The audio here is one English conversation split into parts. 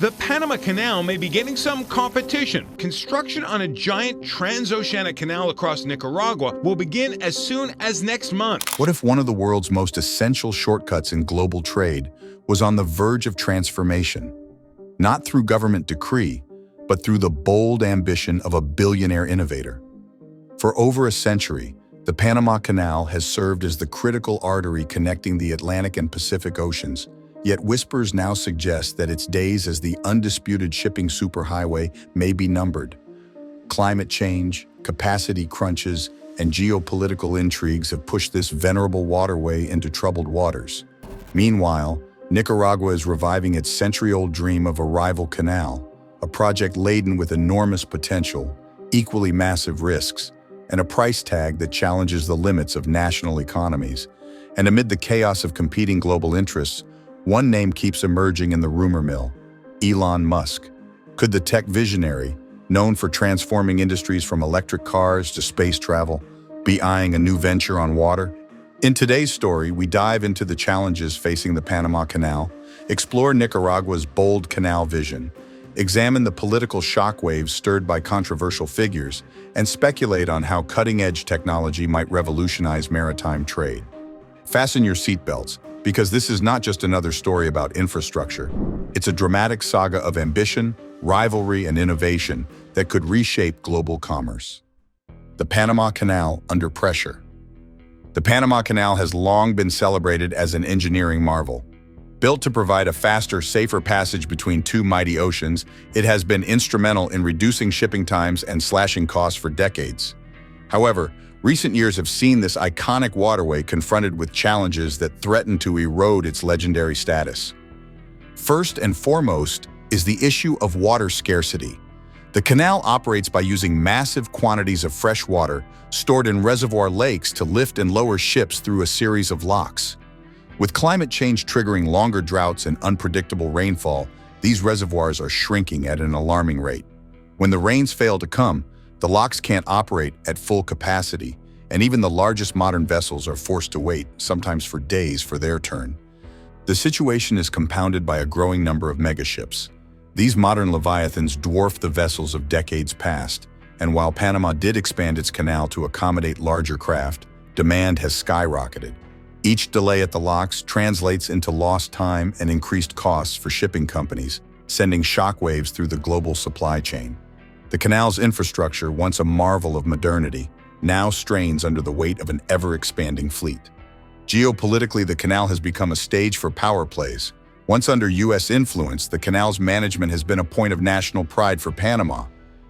The Panama Canal may be getting some competition. Construction on a giant transoceanic canal across Nicaragua will begin as soon as next month. What if one of the world's most essential shortcuts in global trade was on the verge of transformation? Not through government decree, but through the bold ambition of a billionaire innovator. For over a century, the Panama Canal has served as the critical artery connecting the Atlantic and Pacific Oceans, yet whispers now suggest that its days as the undisputed shipping superhighway may be numbered. Climate change, capacity crunches, and geopolitical intrigues have pushed this venerable waterway into troubled waters. Meanwhile, Nicaragua is reviving its century-old dream of a rival canal, a project laden with enormous potential, equally massive risks, and a price tag that challenges the limits of national economies. And amid the chaos of competing global interests, one name keeps emerging in the rumor mill: Elon Musk. Could the tech visionary, known for transforming industries from electric cars to space travel, be eyeing a new venture on water? In today's story, we dive into the challenges facing the Panama Canal, explore Nicaragua's bold canal vision, examine the political shockwaves stirred by controversial figures, and speculate on how cutting-edge technology might revolutionize maritime trade. Fasten your seatbelts, because this is not just another story about infrastructure. It's a dramatic saga of ambition, rivalry, and innovation that could reshape global commerce. The Panama Canal under pressure. The Panama Canal has long been celebrated as an engineering marvel. Built to provide a faster, safer passage between two mighty oceans, it has been instrumental in reducing shipping times and slashing costs for decades. However, recent years have seen this iconic waterway confronted with challenges that threaten to erode its legendary status. First and foremost is the issue of water scarcity. The canal operates by using massive quantities of fresh water stored in reservoir lakes to lift and lower ships through a series of locks. With climate change triggering longer droughts and unpredictable rainfall, these reservoirs are shrinking at an alarming rate. When the rains fail to come, the locks can't operate at full capacity, and even the largest modern vessels are forced to wait, sometimes for days, for their turn. The situation is compounded by a growing number of megaships. These modern leviathans dwarf the vessels of decades past, and while Panama did expand its canal to accommodate larger craft, demand has skyrocketed. Each delay at the locks translates into lost time and increased costs for shipping companies, sending shockwaves through the global supply chain. The canal's infrastructure, once a marvel of modernity, now strains under the weight of an ever-expanding fleet. Geopolitically, the canal has become a stage for power plays. Once under U.S. influence, the canal's management has been a point of national pride for Panama.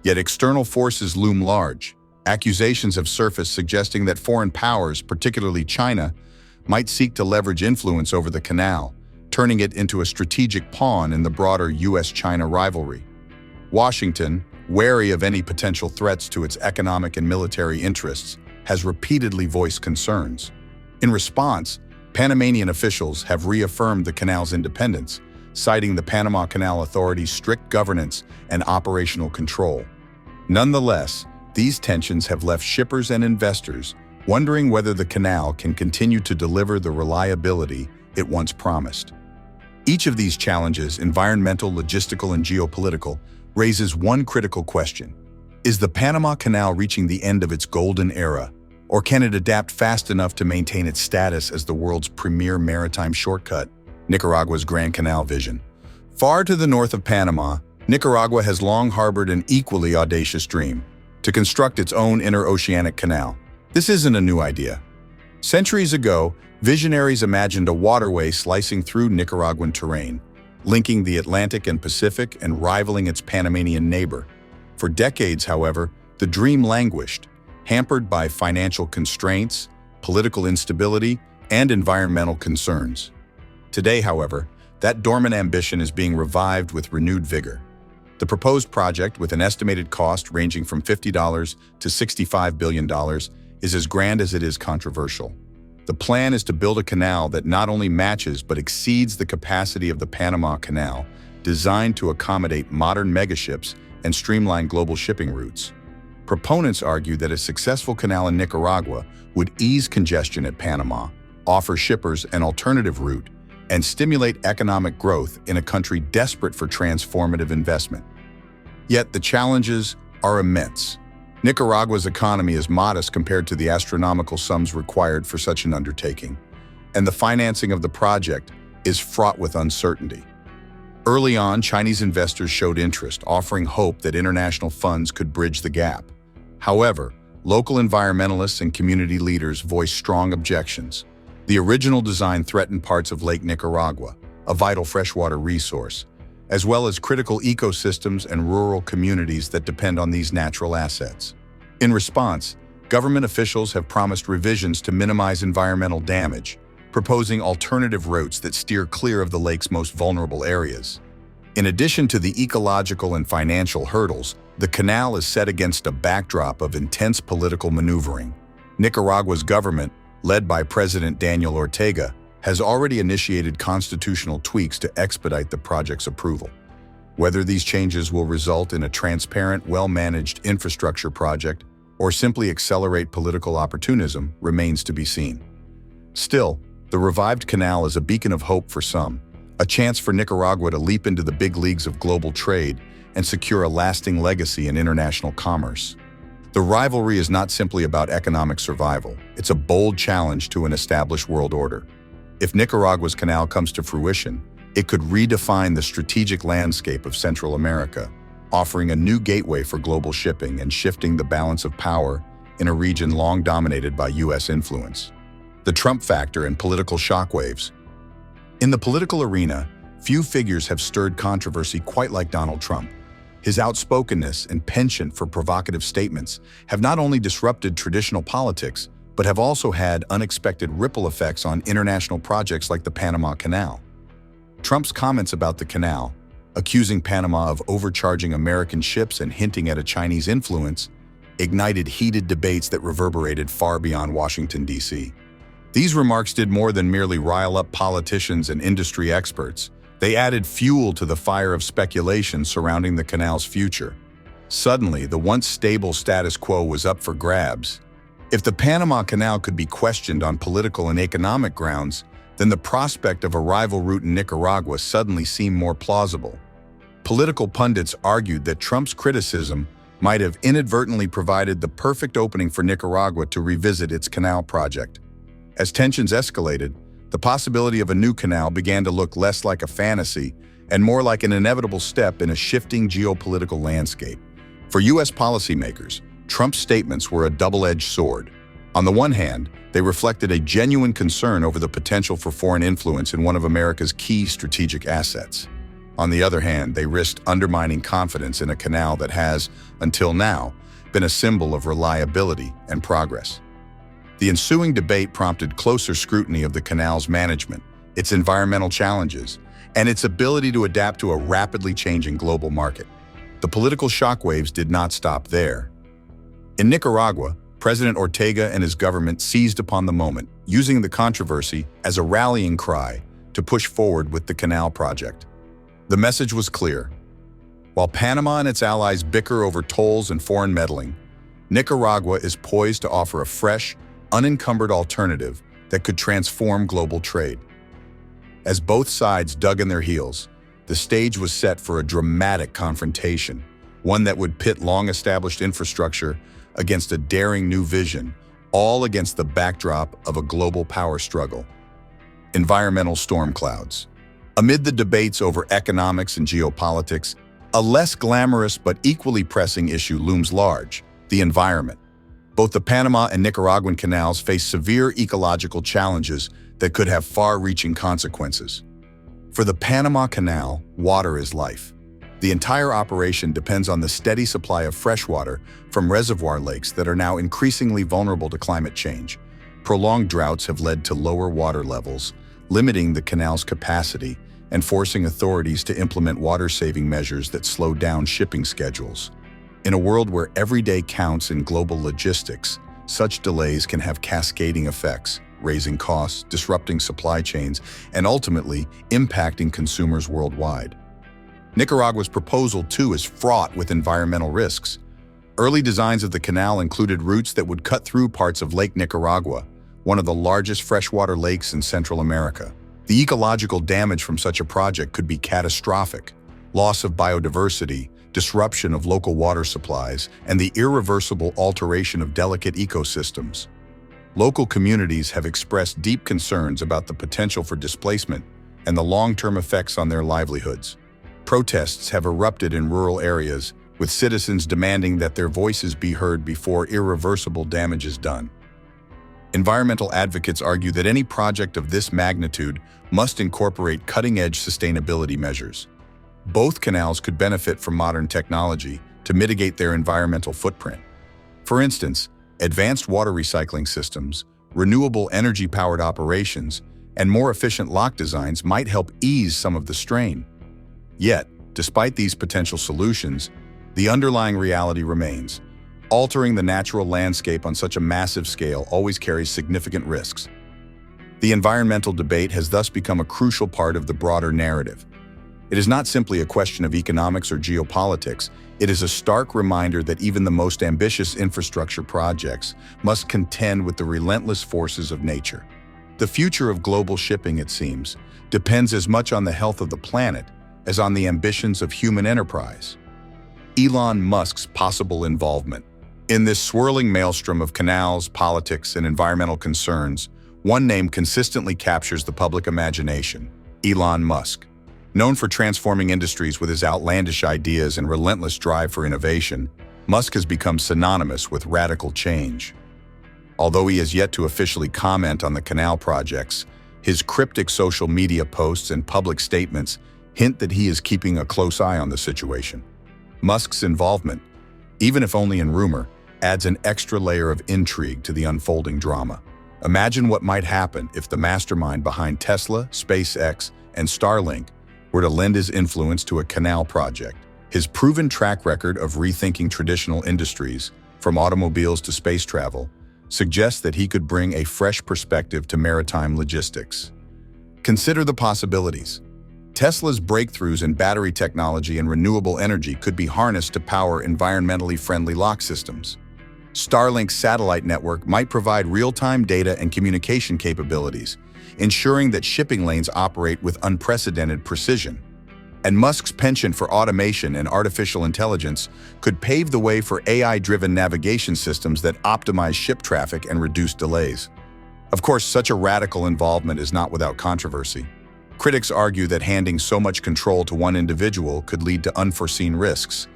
Yet external forces loom large. Accusations have surfaced suggesting that foreign powers, particularly China, might seek to leverage influence over the canal, turning it into a strategic pawn in the broader U.S.-China rivalry. Washington, wary of any potential threats to its economic and military interests, has repeatedly voiced concerns. In response, Panamanian officials have reaffirmed the canal's independence, citing the Panama Canal Authority's strict governance and operational control. Nonetheless, these tensions have left shippers and investors wondering whether the canal can continue to deliver the reliability it once promised. Each of these challenges, environmental, logistical, and geopolitical, raises one critical question. Is the Panama Canal reaching the end of its golden era, or can it adapt fast enough to maintain its status as the world's premier maritime shortcut? Nicaragua's Grand Canal vision. Far to the north of Panama, Nicaragua has long harbored an equally audacious dream: to construct its own interoceanic canal. This isn't a new idea. Centuries ago, visionaries imagined a waterway slicing through Nicaraguan terrain, linking the Atlantic and Pacific and rivaling its Panamanian neighbor. For decades, however, the dream languished, hampered by financial constraints, political instability, and environmental concerns. Today, however, that dormant ambition is being revived with renewed vigor. The proposed project, with an estimated cost ranging from $50 to $65 billion, is as grand as it is controversial. The plan is to build a canal that not only matches but exceeds the capacity of the Panama Canal, designed to accommodate modern megaships and streamline global shipping routes. Proponents argue that a successful canal in Nicaragua would ease congestion at Panama, offer shippers an alternative route, and stimulate economic growth in a country desperate for transformative investment. Yet the challenges are immense. Nicaragua's economy is modest compared to the astronomical sums required for such an undertaking, and the financing of the project is fraught with uncertainty. Early on, Chinese investors showed interest, offering hope that international funds could bridge the gap. However, local environmentalists and community leaders voiced strong objections. The original design threatened parts of Lake Nicaragua, a vital freshwater resource, as well as critical ecosystems and rural communities that depend on these natural assets. In response, government officials have promised revisions to minimize environmental damage, proposing alternative routes that steer clear of the lake's most vulnerable areas. In addition to the ecological and financial hurdles, the canal is set against a backdrop of intense political maneuvering. Nicaragua's government, led by President Daniel Ortega, has already initiated constitutional tweaks to expedite the project's approval. Whether these changes will result in a transparent, well-managed infrastructure project or simply accelerate political opportunism remains to be seen. Still, the revived canal is a beacon of hope for some, a chance for Nicaragua to leap into the big leagues of global trade and secure a lasting legacy in international commerce. The rivalry is not simply about economic survival, it's a bold challenge to an established world order. If Nicaragua's canal comes to fruition, it could redefine the strategic landscape of Central America, offering a new gateway for global shipping and shifting the balance of power in a region long dominated by U.S. influence. The Trump factor and political shockwaves. In the political arena, few figures have stirred controversy quite like Donald Trump. His outspokenness and penchant for provocative statements have not only disrupted traditional politics, but have also had unexpected ripple effects on international projects like the Panama Canal. Trump's comments about the canal, accusing Panama of overcharging American ships and hinting at a Chinese influence, ignited heated debates that reverberated far beyond Washington, D.C. These remarks did more than merely rile up politicians and industry experts. They added fuel to the fire of speculation surrounding the canal's future. Suddenly, the once stable status quo was up for grabs. If the Panama Canal could be questioned on political and economic grounds, then the prospect of a rival route in Nicaragua suddenly seemed more plausible. Political pundits argued that Trump's criticism might have inadvertently provided the perfect opening for Nicaragua to revisit its canal project. As tensions escalated, the possibility of a new canal began to look less like a fantasy and more like an inevitable step in a shifting geopolitical landscape. For U.S. policymakers, Trump's statements were a double-edged sword. On the one hand, they reflected a genuine concern over the potential for foreign influence in one of America's key strategic assets. On the other hand, they risked undermining confidence in a canal that has, until now, been a symbol of reliability and progress. The ensuing debate prompted closer scrutiny of the canal's management, its environmental challenges, and its ability to adapt to a rapidly changing global market. The political shockwaves did not stop there. In Nicaragua, President Ortega and his government seized upon the moment, using the controversy as a rallying cry to push forward with the canal project. The message was clear. While Panama and its allies bicker over tolls and foreign meddling, Nicaragua is poised to offer a fresh, unencumbered alternative that could transform global trade. As both sides dug in their heels, the stage was set for a dramatic confrontation, one that would pit long-established infrastructure against a daring new vision, all against the backdrop of a global power struggle. Environmental storm clouds. Amid the debates over economics and geopolitics, a less glamorous but equally pressing issue looms large: the environment. Both the Panama and Nicaraguan canals face severe ecological challenges that could have far-reaching consequences. For the Panama Canal, water is life. The entire operation depends on the steady supply of fresh water from reservoir lakes that are now increasingly vulnerable to climate change. Prolonged droughts have led to lower water levels, limiting the canal's capacity and forcing authorities to implement water-saving measures that slow down shipping schedules. In a world where every day counts in global logistics, such delays can have cascading effects, raising costs, disrupting supply chains, and ultimately impacting consumers worldwide. Nicaragua's proposal, too, is fraught with environmental risks. Early designs of the canal included routes that would cut through parts of Lake Nicaragua, one of the largest freshwater lakes in Central America. The ecological damage from such a project could be catastrophic: loss of biodiversity, disruption of local water supplies, and the irreversible alteration of delicate ecosystems. Local communities have expressed deep concerns about the potential for displacement and the long-term effects on their livelihoods. Protests have erupted in rural areas, with citizens demanding that their voices be heard before irreversible damage is done. Environmental advocates argue that any project of this magnitude must incorporate cutting-edge sustainability measures. Both canals could benefit from modern technology to mitigate their environmental footprint. For instance, advanced water recycling systems, renewable energy-powered operations, and more efficient lock designs might help ease some of the strain. Yet, despite these potential solutions, the underlying reality remains. Altering the natural landscape on such a massive scale always carries significant risks. The environmental debate has thus become a crucial part of the broader narrative. It is not simply a question of economics or geopolitics. It is a stark reminder that even the most ambitious infrastructure projects must contend with the relentless forces of nature. The future of global shipping, it seems, depends as much on the health of the planet as on the ambitions of human enterprise. Elon Musk's possible involvement. In this swirling maelstrom of canals, politics, and environmental concerns, one name consistently captures the public imagination: Elon Musk. Known for transforming industries with his outlandish ideas and relentless drive for innovation, Musk has become synonymous with radical change. Although he has yet to officially comment on the canal projects, his cryptic social media posts and public statements hint that he is keeping a close eye on the situation. Musk's involvement, even if only in rumor, adds an extra layer of intrigue to the unfolding drama. Imagine what might happen if the mastermind behind Tesla, SpaceX, and Starlink were to lend his influence to a canal project. His proven track record of rethinking traditional industries, from automobiles to space travel, suggests that he could bring a fresh perspective to maritime logistics. Consider the possibilities. Tesla's breakthroughs in battery technology and renewable energy could be harnessed to power environmentally friendly lock systems. Starlink's satellite network might provide real-time data and communication capabilities, ensuring that shipping lanes operate with unprecedented precision. And Musk's penchant for automation and artificial intelligence could pave the way for AI-driven navigation systems that optimize ship traffic and reduce delays. Of course, such a radical involvement is not without controversy. Critics argue that handing so much control to one individual could lead to unforeseen risks,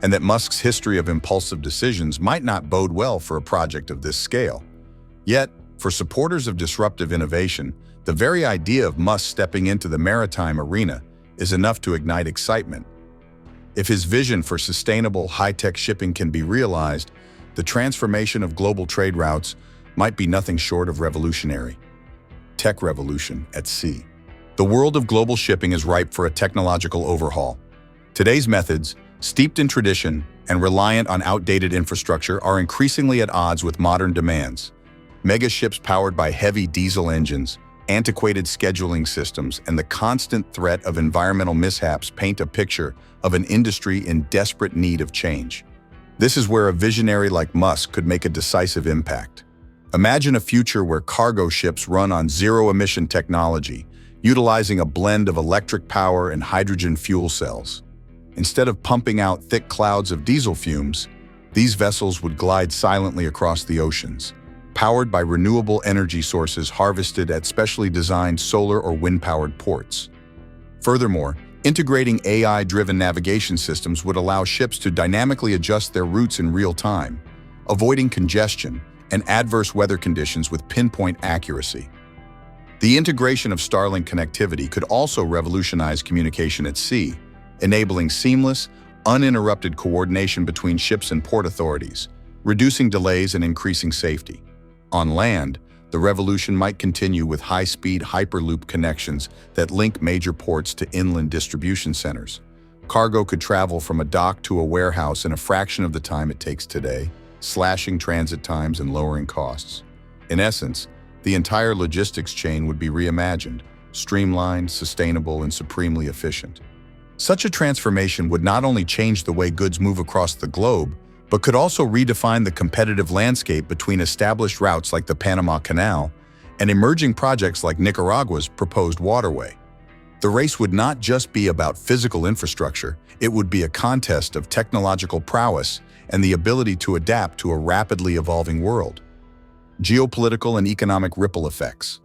and that Musk's history of impulsive decisions might not bode well for a project of this scale. Yet, for supporters of disruptive innovation, the very idea of Musk stepping into the maritime arena is enough to ignite excitement. If his vision for sustainable, high-tech shipping can be realized, the transformation of global trade routes might be nothing short of revolutionary. Tech revolution at sea. The world of global shipping is ripe for a technological overhaul. Today's methods, steeped in tradition and reliant on outdated infrastructure, are increasingly at odds with modern demands. Mega ships powered by heavy diesel engines, antiquated scheduling systems, and the constant threat of environmental mishaps paint a picture of an industry in desperate need of change. This is where a visionary like Musk could make a decisive impact. Imagine a future where cargo ships run on zero-emission technology, utilizing a blend of electric power and hydrogen fuel cells. Instead of pumping out thick clouds of diesel fumes, these vessels would glide silently across the oceans, powered by renewable energy sources harvested at specially designed solar or wind-powered ports. Furthermore, integrating AI-driven navigation systems would allow ships to dynamically adjust their routes in real time, avoiding congestion and adverse weather conditions with pinpoint accuracy. The integration of Starlink connectivity could also revolutionize communication at sea, enabling seamless, uninterrupted coordination between ships and port authorities, reducing delays and increasing safety. On land, the revolution might continue with high-speed Hyperloop connections that link major ports to inland distribution centers. Cargo could travel from a dock to a warehouse in a fraction of the time it takes today, slashing transit times and lowering costs. In essence, the entire logistics chain would be reimagined, streamlined, sustainable, and supremely efficient. Such a transformation would not only change the way goods move across the globe, but could also redefine the competitive landscape between established routes like the Panama Canal and emerging projects like Nicaragua's proposed waterway. The race would not just be about physical infrastructure, it would be a contest of technological prowess and the ability to adapt to a rapidly evolving world. Geopolitical and economic ripple effects.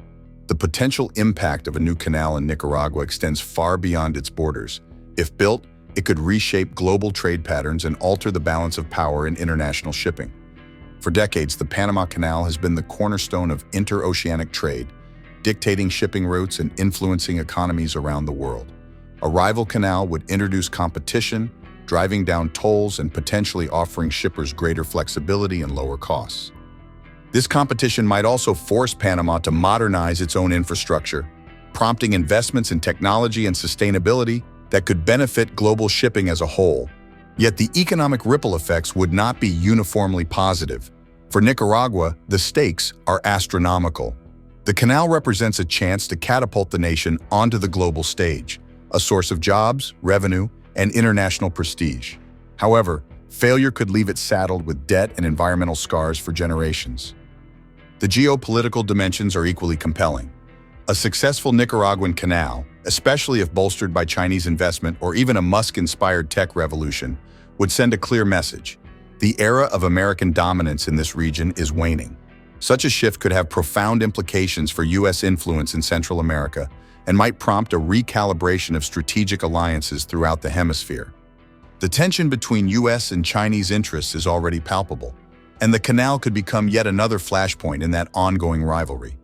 The potential impact of a new canal in Nicaragua extends far beyond its borders. If built, it could reshape global trade patterns and alter the balance of power in international shipping. For decades, the Panama Canal has been the cornerstone of interoceanic trade, dictating shipping routes and influencing economies around the world. A rival canal would introduce competition, driving down tolls and potentially offering shippers greater flexibility and lower costs. This competition might also force Panama to modernize its own infrastructure, prompting investments in technology and sustainability that could benefit global shipping as a whole. Yet the economic ripple effects would not be uniformly positive. For Nicaragua, the stakes are astronomical. The canal represents a chance to catapult the nation onto the global stage, a source of jobs, revenue, and international prestige. However, failure could leave it saddled with debt and environmental scars for generations. The geopolitical dimensions are equally compelling. A successful Nicaraguan canal, especially if bolstered by Chinese investment or even a Musk-inspired tech revolution, would send a clear message. The era of American dominance in this region is waning. Such a shift could have profound implications for U.S. influence in Central America and might prompt a recalibration of strategic alliances throughout the hemisphere. The tension between U.S. and Chinese interests is already palpable, and the canal could become yet another flashpoint in that ongoing rivalry.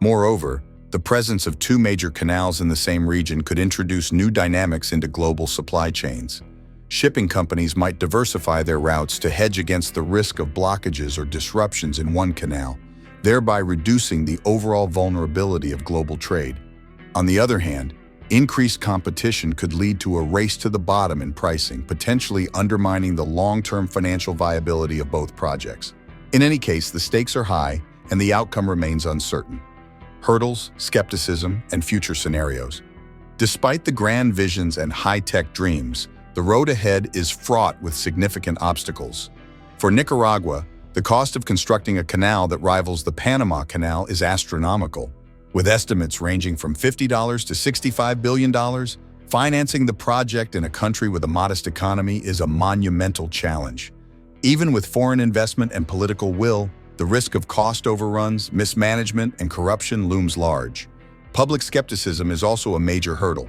Moreover, the presence of two major canals in the same region could introduce new dynamics into global supply chains. Shipping companies might diversify their routes to hedge against the risk of blockages or disruptions in one canal, thereby reducing the overall vulnerability of global trade. On the other hand, increased competition could lead to a race to the bottom in pricing, potentially undermining the long-term financial viability of both projects. In any case, the stakes are high and the outcome remains uncertain. Hurdles, skepticism, and future scenarios. Despite the grand visions and high-tech dreams, the road ahead is fraught with significant obstacles. For Nicaragua, the cost of constructing a canal that rivals the Panama Canal is astronomical. With estimates ranging from $50 to $65 billion, financing the project in a country with a modest economy is a monumental challenge. Even with foreign investment and political will, the risk of cost overruns, mismanagement, and corruption looms large. Public skepticism is also a major hurdle.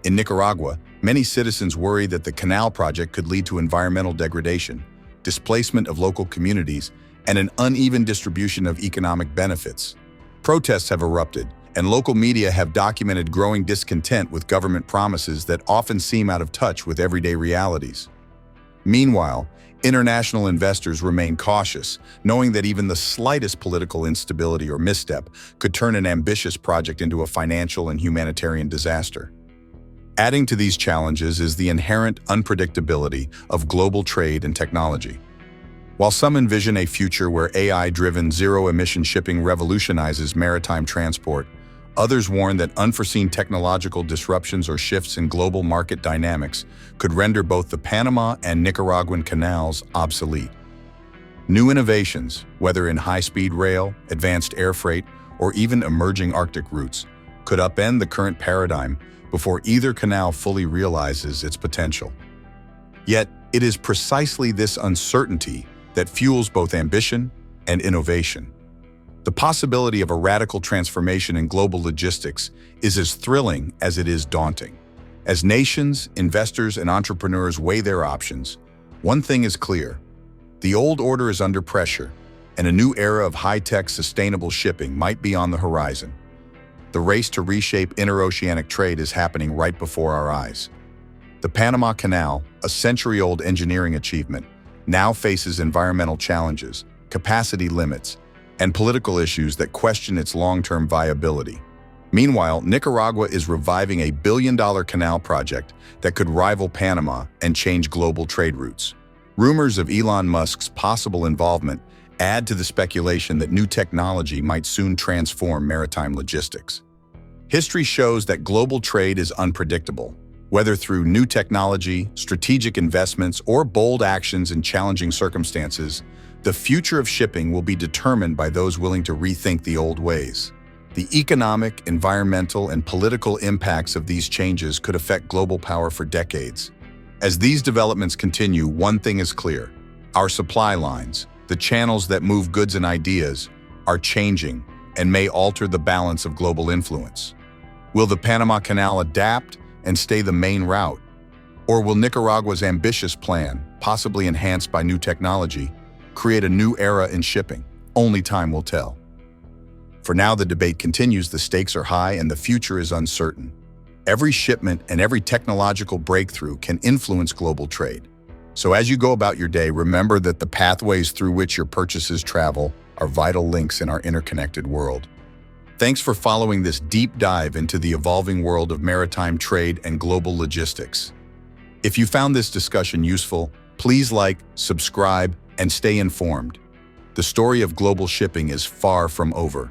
In Nicaragua, many citizens worry that the canal project could lead to environmental degradation, displacement of local communities, and an uneven distribution of economic benefits. Protests have erupted, and local media have documented growing discontent with government promises that often seem out of touch with everyday realities. Meanwhile, international investors remain cautious, knowing that even the slightest political instability or misstep could turn an ambitious project into a financial and humanitarian disaster. Adding to these challenges is the inherent unpredictability of global trade and technology. While some envision a future where AI-driven zero-emission shipping revolutionizes maritime transport, others warn that unforeseen technological disruptions or shifts in global market dynamics could render both the Panama and Nicaraguan canals obsolete. New innovations, whether in high-speed rail, advanced air freight, or even emerging Arctic routes, could upend the current paradigm before either canal fully realizes its potential. Yet, it is precisely this uncertainty that fuels both ambition and innovation. The possibility of a radical transformation in global logistics is as thrilling as it is daunting. As nations, investors, and entrepreneurs weigh their options, one thing is clear: the old order is under pressure, and a new era of high-tech, sustainable shipping might be on the horizon. The race to reshape interoceanic trade is happening right before our eyes. The Panama Canal, a century-old engineering achievement, now faces environmental challenges, capacity limits, and political issues that question its long-term viability. Meanwhile, Nicaragua is reviving a billion-dollar canal project that could rival Panama and change global trade routes. Rumors of Elon Musk's possible involvement add to the speculation that new technology might soon transform maritime logistics. History shows that global trade is unpredictable. Whether through new technology, strategic investments, or bold actions in challenging circumstances, The future of shipping will be determined by those willing to rethink the old ways. The economic, environmental, and political impacts of these changes could affect global power for decades. As these developments continue, one thing is clear. Our supply lines, the channels that move goods and ideas, are changing and may alter the balance of global influence. Will the Panama Canal adapt and stay the main route? Or will Nicaragua's ambitious plan, possibly enhanced by new technology, create a new era in shipping? Only time will tell. For now, the debate continues, the stakes are high, and the future is uncertain. Every shipment and every technological breakthrough can influence global trade. So as you go about your day, remember that the pathways through which your purchases travel are vital links in our interconnected world. Thanks for following this deep dive into the evolving world of maritime trade and global logistics. If you found this discussion useful, please like, subscribe, and stay informed. The story of global shipping is far from over.